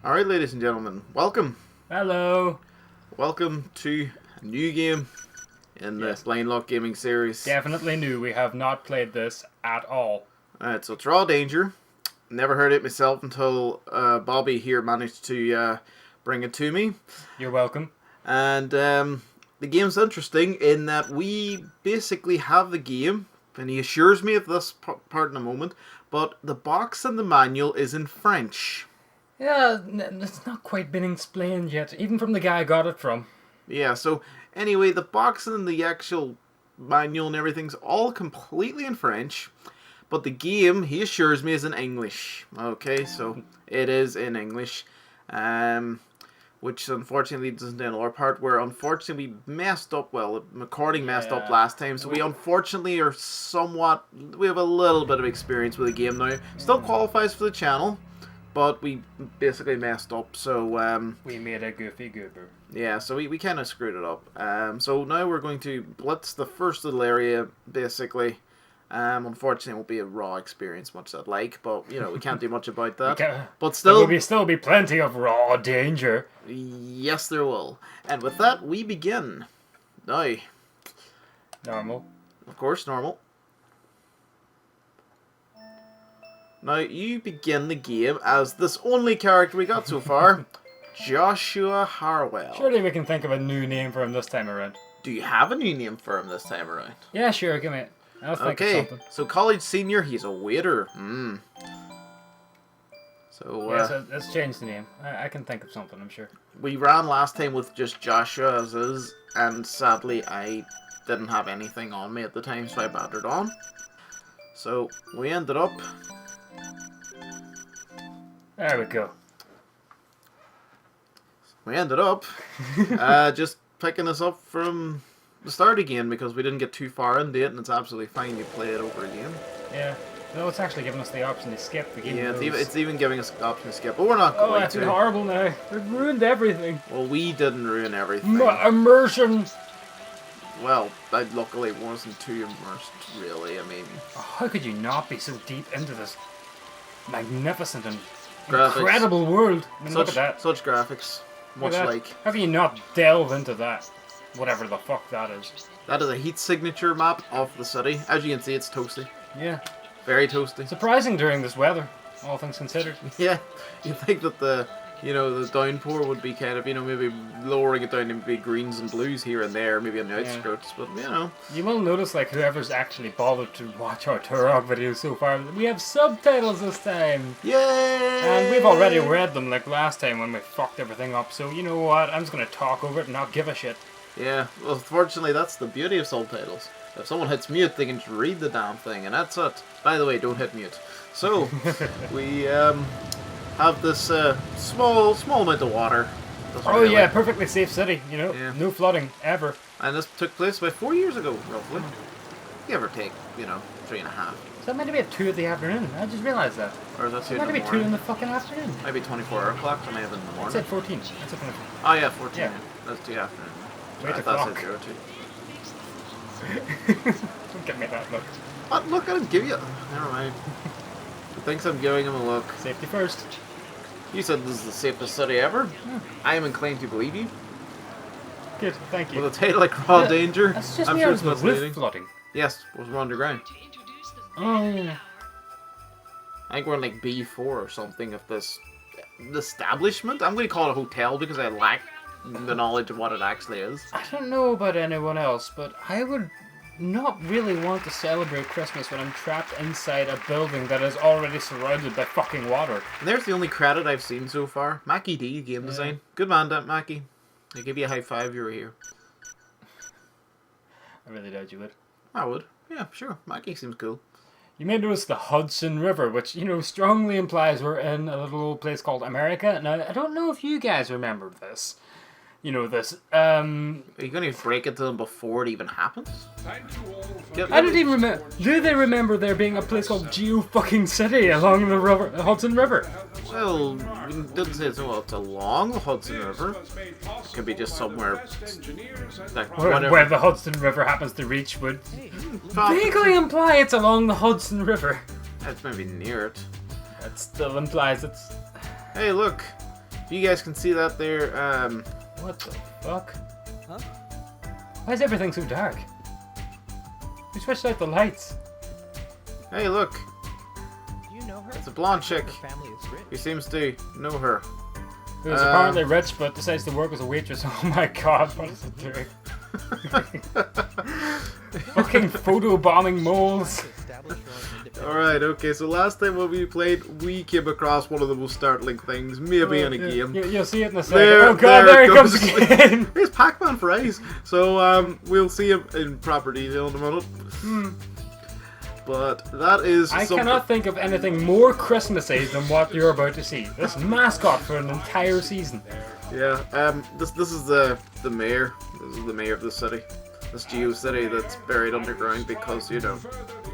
Alright, ladies and gentlemen, welcome. Hello. Welcome to a new game in the Blind Lock Gaming series. Definitely new. We have not played this at all. Alright, so it's Raw Danger. Never heard it myself until Bobby here managed to bring it to me. You're welcome. And the game's interesting in that we basically have the game, and he assures me of this part in a moment, but the box and the manual is in French. Yeah, it's not quite been explained yet, even from the guy I got it from. Yeah, so anyway, the box and the actual manual and everything's all completely in French, but the game, he assures me, is in English. Okay, so it is in English, which unfortunately doesn't end our part, where unfortunately we messed up, well, recording messed up last time, so we unfortunately are somewhat, we have a little bit of experience with the game now. Still qualifies for the channel, but we basically messed up, so we made a goofy goober. Yeah, so we kind of screwed it up. So now we're going to blitz the first little area, basically. Unfortunately, it won't be a raw experience, much as I'd like, but, you know, we can't do much about that. But still... There will still be plenty of raw danger. Yes, there will. And with that, we begin. Now. Normal. Of course, normal. Now, you begin the game as this only character we got so far, Joshua Harwell. Surely we can think of a new name for him this time around. Do you have a new name for him this time around? Yeah, sure, give me it. I'll think of something. So college senior, he's a waiter. So, yeah, so let's change the name. I can think of something, I'm sure. We ran last time with just Joshua as is, and sadly I didn't have anything on me at the time, so I battered on. So, we ended up... There we go. We ended up just picking this up from the start again because we didn't get too far into it, and it's absolutely fine. You play it over again. Yeah. No, it's actually giving us the option to skip the game. Yeah, it's even giving us the option to skip, but we're not going to. Oh, that's been horrible now. We've ruined everything. Well, we didn't ruin everything. Immersion. Well, I luckily wasn't too immersed, really. I mean... How could you not be so deep into this magnificent and graphics. Incredible world? I mean, look at that. Such graphics. Much like... How can you not delve into that? Whatever the fuck that is. That is a heat signature map of the city. As you can see, it's toasty. Yeah. Very toasty. Surprising during this weather, all things considered. Yeah. You'd think that the downpour would be kind of, maybe lowering it down to maybe greens and blues here and there, maybe on the outskirts, but, You will notice, like, whoever's actually bothered to watch our Turok videos so far, we have subtitles this time! Yay! And we've already read them, like last time when we fucked everything up, so you know what, I'm just gonna talk over it and not give a shit. Yeah, well, fortunately, that's the beauty of subtitles. If someone hits mute, they can just read the damn thing, and that's it. By the way, don't hit mute. So, we, have this small amount of water. Yeah, perfectly safe city, no flooding, ever. And this took place about 4 years ago, roughly. Give or take, 3.5. Is that meant to be at 2 in the afternoon? I just realised that. Or is that 2 in the morning? Meant to be 2 in the fucking afternoon. Maybe 24-hour clock, or maybe in the morning. I said 14. That's a 14. Oh yeah, 14. Yeah. That's 2 afternoon. Wait I thought it said 02. Don't give me that look. What look? I didn't give you. Never mind. He thinks I'm giving him a look. Safety first. You said this is the safest city ever. Yeah. I am inclined to believe you. Good, thank you. With a title like Raw Danger, that's just I'm me sure out it's of the misleading. roof flooding. Yes, we're underground. Oh yeah. I think we're in like B4 or something of this establishment. I'm going to call it a hotel because I lack the knowledge of what it actually is. I don't know about anyone else, but I would not really want to celebrate Christmas when I'm trapped inside a building that is already surrounded by fucking water. And there's the only credit I've seen so far. Mackie D, game design. Good man, that Mackie. I give you a high five, you were here. I really doubt you would. I would. Yeah, sure. Mackie seems cool. You may notice the Hudson River, which, strongly implies we're in a little old place called America. Now, I don't know if you guys remember this. This. Are you going to break it to them before it even happens? I don't even remember. Do they remember there being a place called Geo fucking City along the Hudson River? Well, it didn't say it's along the Hudson River. It could be just somewhere like where the Hudson River happens to reach would vaguely imply it's along the Hudson River. It's maybe near it. That still implies it's... Hey, look. If you guys can see that there, What the fuck? Huh? Why is everything so dark? We switched out the lights. hey, look, Do you know her? it's a blonde chick. Her family is rich. He seems to know her. Who's apparently rich but decides to work as a waitress. Oh my god, what is it doing? Fucking photobombing moles. Establish your own independent- Alright, okay, so last time when we played, we came across one of the most startling things, maybe in a game. You'll see it in a second. Oh god, there he comes again! Here's Pac-Man fries. So, we'll see him in proper detail in a minute. But that is I something. cannot think of anything more Christmassy than what you're about to see. This mascot for an entire season. Yeah, this is the mayor. This is the mayor of the city. This Geo City that's buried underground because, you know,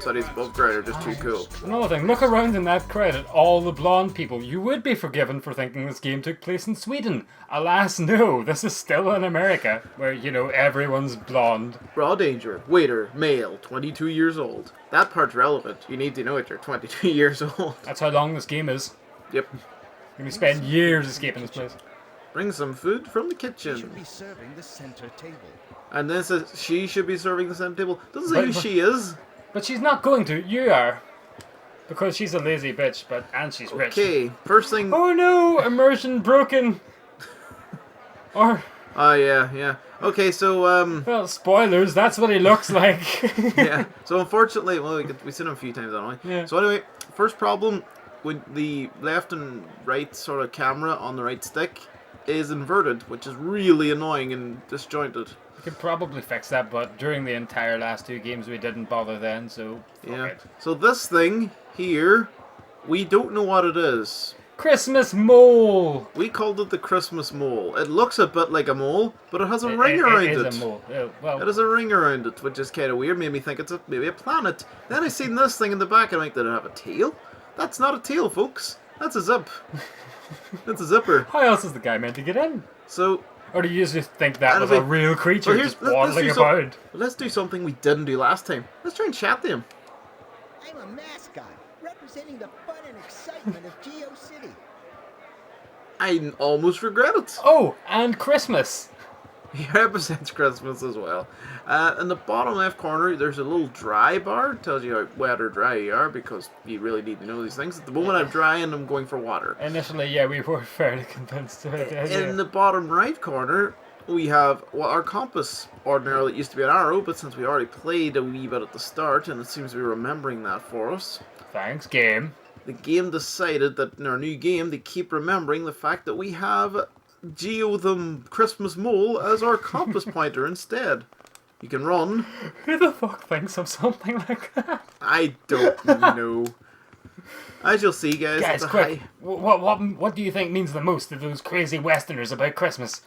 cities above ground are just too cool. Another thing, look around in that crowd at all the blonde people. You would be forgiven for thinking this game took place in Sweden. Alas, no. This is still in America, where, you know, everyone's blonde. Raw danger. Waiter, male, 22 years old. That part's relevant. You need to know it. You're 22 years old. That's how long this game is. Yep. You're gonna spend years escaping this place. Bring some food from the She kitchen. should be serving the center table. And then it says she should be serving the center table. Doesn't say who But- she is. But she's not going to. You are. Because she's a lazy bitch, and she's rich. Okay, first thing. Oh no! Immersion broken! Or, Oh, yeah. Okay, so, well, spoilers, that's what he looks like. yeah. So, unfortunately, well, we've seen him a few times, haven't we? Yeah. So, anyway, first problem with the left and right sort of camera on the right stick is inverted, which is really annoying and disjointed. We could probably fix that, but during the entire last two games we didn't bother then, so fuck Yeah. it. So, this thing here, we don't know what it is. Christmas mole! We called it the Christmas mole. It looks a bit like a mole, but it has a ring around It it. is a mole. Well, It has a ring around it, which is kind of weird. Made me think it's maybe a planet. Then I seen this thing in the back and I'm like, did it have a tail? That's not a tail, folks. That's a zip. That's a zipper. how else is the guy meant to get in? So, Or do you just think that was Anyway, a real creature here's- just let's waddling do some- about? let's do something we didn't do last time. Let's try and chat to him. I'm a mascot, representing the fun and excitement of Geo City. I almost regret it. Oh, and Christmas! He represents Christmas as well. In the bottom left corner, there's a little dry bar. It tells you how wet or dry you are because you really need to know these things. At the moment, I'm dry and I'm going for water. Initially, yeah, we were fairly convinced of it. In the bottom right corner, we have our compass. Ordinarily, it used to be an arrow, but since we already played a wee bit at the start, and it seems to be remembering that for us, Thanks, game. the game decided that in our new game, they keep remembering the fact that we have Geo the Christmas Mole as our compass pointer instead. You can run. Who the fuck thinks of something like that? I don't know. As you'll see, guys, Guys, it's a quick. high- What do you think means the most to those crazy Westerners about Christmas?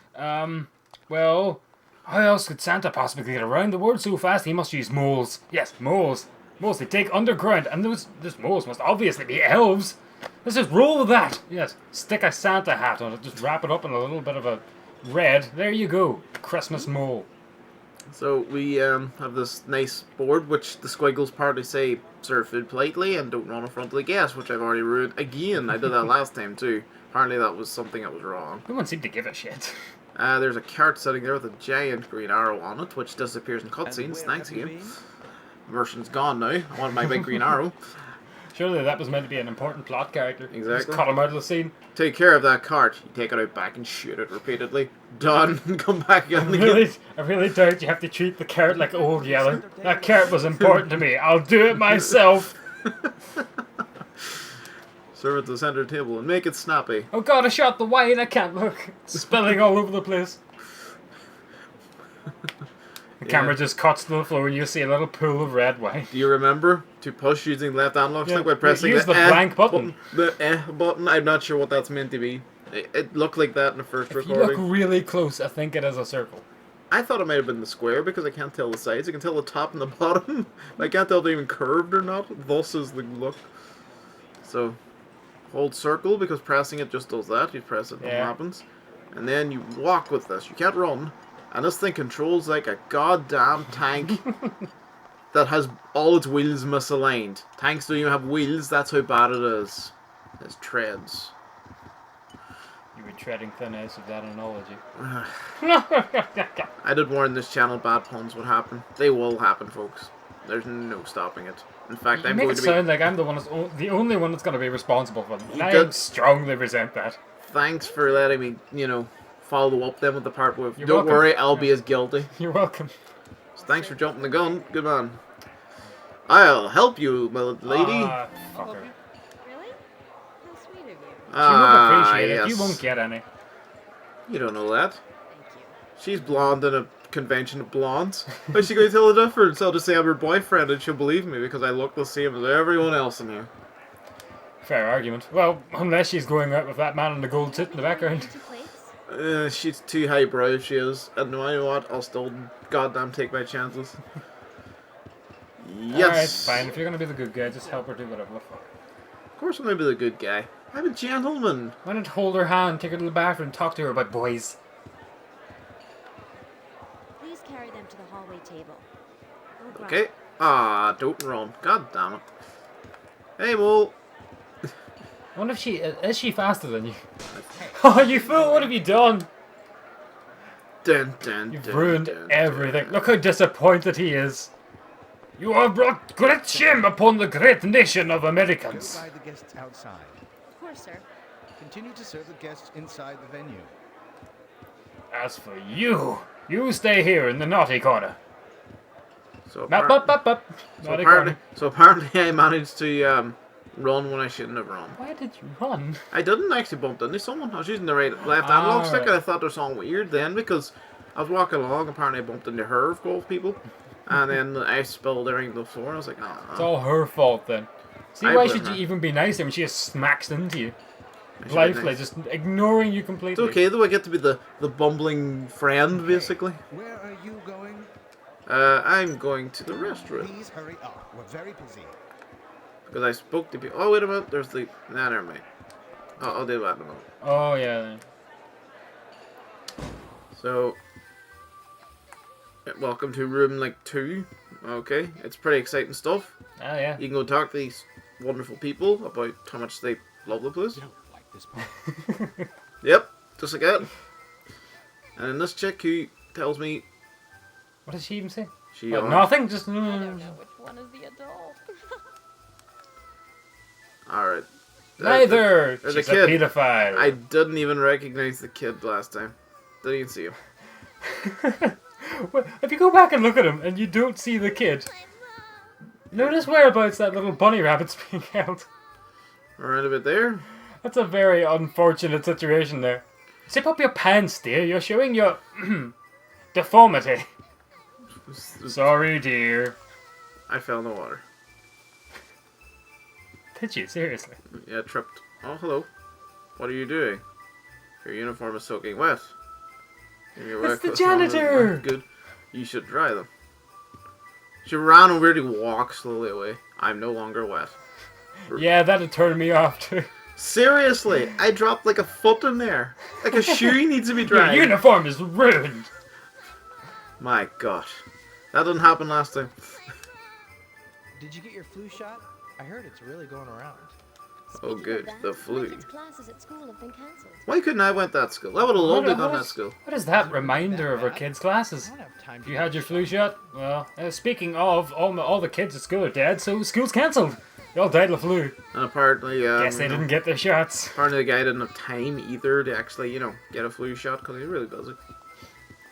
Well, how else could Santa possibly get around the world so fast? He must use moles. Yes, moles. Moles, they take underground, and those moles must obviously be elves. Let's just roll with that. Yes, stick a Santa hat on it, just wrap it up in a little bit of a red. There you go. Christmas mole. So we have this nice board, which the squiggles partly say serve food politely and don't run in front of the guests, which I've already ruined again. I did that last time too. Apparently that was something that was wrong. No one seemed to give a shit. There's a cart sitting there with a giant green arrow on it, which disappears in And cutscenes. where Thanks have you again. been? Immersion's gone now. I want my big green arrow. Surely that was meant to be an important plot character. Just Exactly. cut him out of the scene. Take care of that cart. You take it out back and shoot it repeatedly. Done. Come back in again. I really doubt you have to treat the carrot like Old Yeller. That carrot was important to me. I'll do it myself. Serve it to the center table and make it snappy. Oh god, I shot the wine. I can't look. It's spilling all over the place. The camera just cuts to the floor and you see a little pool of red wine. Do you remember to push using left analog stick Yeah, by pressing use the eh blank button. The button. I'm not sure what that's meant to be. It looked like that in the first If you look recording. really close, I think it is a circle. I thought it might have been the square because I can't tell the sides. I can tell the top and the bottom. I can't tell if they're even curved or not. Thus is the look. So, hold circle because pressing it just does that. You press it, nothing Yeah. happens. And then you walk with this. You can't run. And this thing controls like a goddamn tank that has all its wheels misaligned. Tanks don't even have wheels. That's how bad it is. It's treads. You were treading thin ice with that analogy. I did warn this channel bad puns would happen. They will happen, folks. There's no stopping it. In fact, You I'm make going it to be... sound like I'm the one that's the only one that's going to be responsible for them. And I did- strongly resent that. Thanks for letting me, you know, follow up then with the part with... You're Don't welcome. worry, I'll be as guilty. You're welcome. So thanks for jumping the gun. Good man. I'll help you, my lady. Fucker. Really? How sweet of you. She won't appreciate yes. it. You won't get any. You don't know that. Thank you. She's blonde in a convention of blondes. How's she going to tell the difference? I'll just say I'm her boyfriend and she'll believe me because I look the same as everyone else in here. Fair argument. Well, unless she's going out with that man in the gold suit in the background. 2 plates? She's too highbrow, she is. And you know what? I'll still goddamn take my chances. Yes. Alright, fine. If you're going to be the good guy, just help her do whatever the fuck. Of course I'm going to be the good guy. I'm a gentleman. Why don't you hold her hand, take her to the bathroom, talk to her about boys? Please carry them to the hallway table. Oh, God. Okay. Ah, don't run. God damn it. Hey, Mole. I wonder if is she faster than you? Oh, you fool! What have you done? Dun, dun, You've dun, ruined dun, everything. dun. Look how disappointed he is. You have brought great shame upon the great nation of Go Americans. by the guests outside. Of course, sir. Continue to serve the guests inside the venue. As for you, you stay here in the naughty corner. So, Bop, appar- bop, bop, bop. so Naughty apparently, corner. so apparently I managed to run when I shouldn't have run. Why did you run? I didn't actually bump into someone. I was using the left analog Ah, stick right. and I thought there was something weird then because I was walking along. Apparently I bumped into her of golf people. And then I spilled everything to the floor. I was like, It's oh. all her fault then. See, I why blame should you her. even be nice when she just smacks into you? I should be Blithely, nice. just ignoring you It's completely. okay though. I get to be the bumbling friend basically. Where are you going? I'm going to the restroom Please hurry up. We're very busy. because I spoke to people. Oh wait a minute. There's the. Nah, never mind. I'll do that in a moment. Oh, yeah. So, welcome to room like 2. Okay, it's pretty exciting stuff. Oh, yeah. You can go talk to these wonderful people about how much they love the place. You don't like this part. Yep, just like that. And then this chick who tells me What did she even say? she What, nothing? Just... I don't know which one is the adult. Alright. Neither! There's a She's a kid. pedophile. I didn't even recognize the kid last time. Didn't even see him. Well, if you go back and look at him and you don't see the kid, notice whereabouts that little bunny rabbit's being held. Around a bit there. That's a very unfortunate situation there. Zip up your pants, dear. You're showing your deformity. Sorry, dear. I fell in the water. Did you? Seriously? Yeah, tripped. Oh, hello. What are you doing? Your uniform is soaking wet. And your It's the wet clothes are janitor! not good. You should dry them. She ran over to walk slowly away. I'm no longer wet. Yeah, that'd turn me off too. Seriously, I dropped like a foot in there. Like a shoe needs to be Your dried. uniform is ruined. My gosh. That didn't happen last time. Did you get your flu shot? I heard it's really going around. Oh, Speaking good. of that, The flu. my kids' classes at school have been cancelled. Why couldn't I went that school? I would have loved it on that school. What is that reminder of our kids' I classes? don't have time to You had your flu shot? Well, speaking of, all the kids at school are dead, so school's cancelled. They all died of the flu. And apparently, Guess they didn't get their shots. apparently the guy didn't have time either to actually, get a flu shot because he's really busy.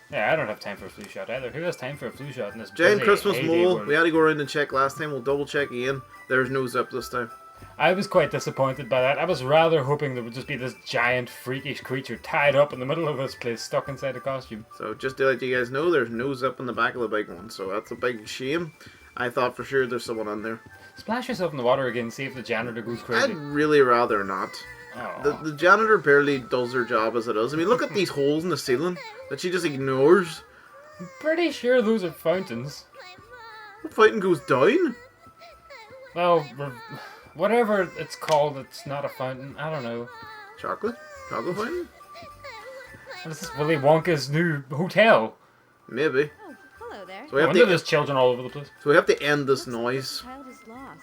Yeah, I don't have time for a flu shot either. Who has time for a flu shot in this Giant busy, Christmas heyday mole. world? We had to go around and check last time. We'll double check again. There's no zip this time. I was quite disappointed by that. I was rather hoping there would just be this giant, freakish creature tied up in the middle of this place, stuck inside a costume. So just to let you guys know, there's no zip in the back of the big one. So that's a big shame. I thought for sure there's someone in there. Splash yourself in the water again, see if the janitor goes I'd crazy. really rather not. Oh. The janitor barely does her job as it is. I mean, look at these holes in the ceiling that she just ignores. I'm pretty sure those are fountains. The fighting goes down. Well, whatever it's called, it's not a fountain. I don't know. Chocolate? Chocolate fountain? What is this, Willy Wonka's new hotel? Maybe. Oh, hello there. So we I have wonder to, there's children all over the place. so we have to end this Looks like noise. the child is lost.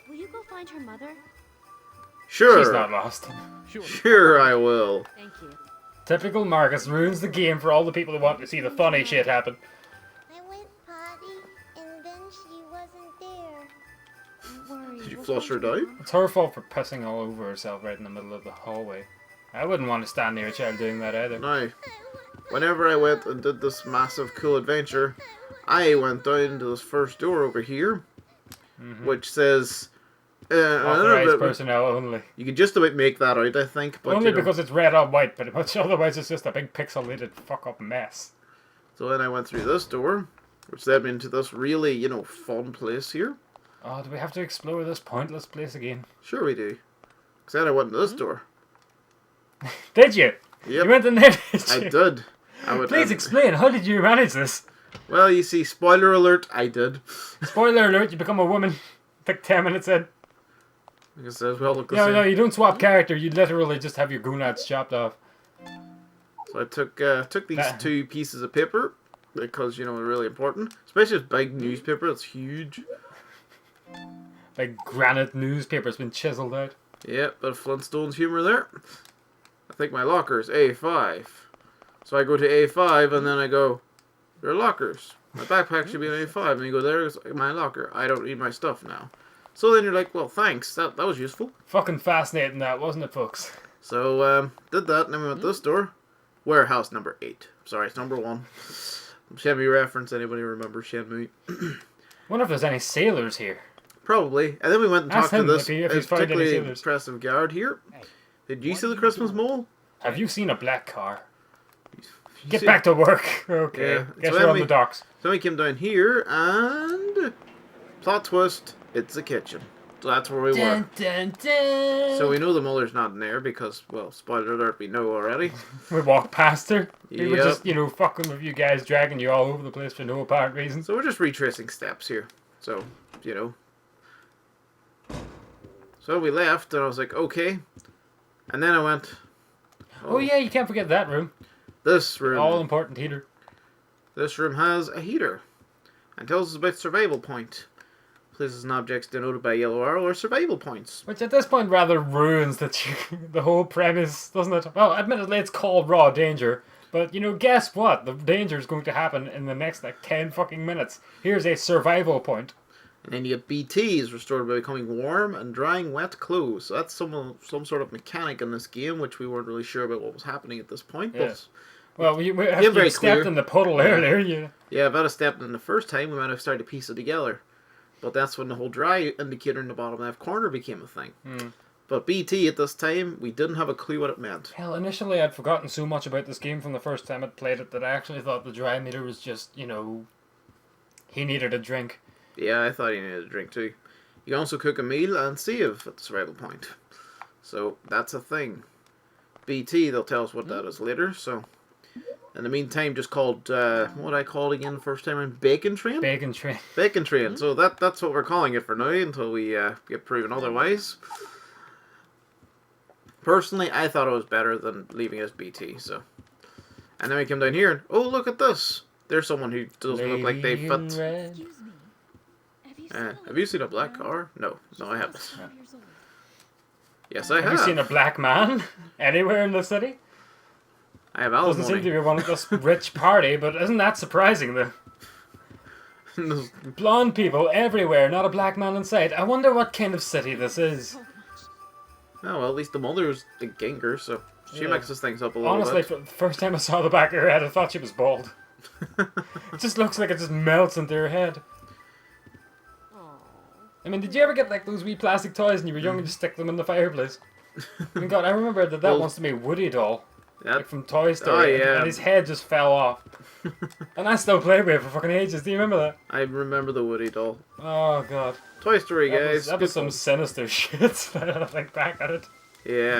Will you go find her mother? Sure. She's not lost. Sure, I will. Thank you. Typical Marcus ruins the game for all the people who want to see the funny shit happen. I went potty, and then she wasn't there. Don't worry. Did you we'll flush her find down? It's her fault for pissing all over herself right in the middle of the hallway. I wouldn't want to stand near a child doing that either. Now, whenever I went and did this massive cool adventure, I went down to this first door over here, which says... Authorized personnel only. You could just about make that out, I think. But, Only you know, because it's red on white, pretty much. Otherwise, it's just a big pixelated fuck-up mess. So then I went through this door, which led me into this really, you know, fun place here. Oh, do we have to explore this pointless place again? Sure we do. Because then I went into this door. Did you? Yep. You went in there, did you? I did. Please explain, how did you manage this? Well, you see, spoiler alert, I did. Spoiler alert, you become a woman. Like 10 minutes in. Because as well, look the No, same. no, you don't swap character, you literally just have your gonads chopped off. So I took these two pieces of paper, because, you know, they're really important. Especially this big newspaper, it's huge. Like granite newspaper's been chiseled out. Yeah, bit of Flintstones humor there. I think my locker is A5. So I go to A5 and then I go, there are lockers. My backpack should be an A5. And you go, there's my locker. I don't need my stuff now. So then you're like, well, thanks. That was useful. Fucking fascinating that, wasn't it, folks? So, did that, and then we went to this door. Warehouse number 8. Sorry, it's number 1. Shenmue reference, anybody remember Shenmue? Wonder if there's any sailors here. Probably. And then we went and Ask talked to him this if he's found any particularly sailors. impressive guard here. Did you see the Christmas mole? Have you seen a black car? You Get see- back to work. Okay. Yeah, Guess so we're then on we- the docks. So we came down here, and plot twist, it's a kitchen. So that's where we were. Dun, dun, dun. So we know the Muller's not in there because, well, spoiler alert, we know already. We walked past her. We were Yep. just, you know, fucking with you guys, dragging you all over the place for no apparent reason. So we're just retracing steps here. So, you know. So we left, and I was like, okay. And then I went, Oh yeah, you can't forget that room. this room. All important heater. This room has a heater and tells us about survival point. Places and objects denoted by yellow arrow are survival points. Which at this point rather ruins the whole premise, doesn't it? Well, admittedly it's called raw danger, but you know, guess what? The danger is going to happen in the next like 10 fucking minutes. Here's a survival point. And then you get BTs restored by becoming warm and drying wet clothes. So that's some sort of mechanic in this game, which we weren't really sure about what was happening at this point. Yeah. But Well, very you stepped clear. in the puddle earlier. You... yeah, if I'd have stepped in the first time, we might have started to piece it together. But that's when the whole dry indicator in the bottom left corner became a thing. But BT at this time, we didn't have a clue what it meant. Hell, initially I'd forgotten so much about this game from the first time I'd played it that I actually thought the dry meter was just, you know, he needed a drink. Yeah, I thought he needed a drink too. You can also cook a meal and save at the survival point. So that's a thing. BT, they'll tell us what that is later. So in the meantime, just called, what I called again the first time around? Bacon Train? Bacon train. Bacon Train. So that's what we're calling it for now until we get proven otherwise. Personally, I thought it was better than leaving as BT. So, and then we came down here and, oh, look at this. There's someone who doesn't look like they Lady in fit. red. Excuse me. Have you seen Have you seen a black car? No, I haven't. 12 years old. Yes, I Have you seen a black man anywhere in the city? I have Doesn't seem to alimony. be one of this rich party, but isn't that surprising though? Blonde people everywhere, not a black man in sight. I wonder what kind of city this is. Oh, well, at least the mother's the ginger, so she Yeah. mixes things up a little Honestly, bit. for the first time I saw the back of her head, I thought she was bald. It just looks like it just melts into her head. Aw. I mean, did you ever get like those wee plastic toys when you were young and just stick them in the fireplace? I mean, God, I remember that Well, wants to be a Woody doll. Yep. Like from Toy Story. Oh, yeah. And his head just fell off. And I still played with it for fucking ages. Do you remember that? I remember the Woody doll. Oh, God. Toy Story, That guys. was, that was some sinister shit. I think back at it. Yeah.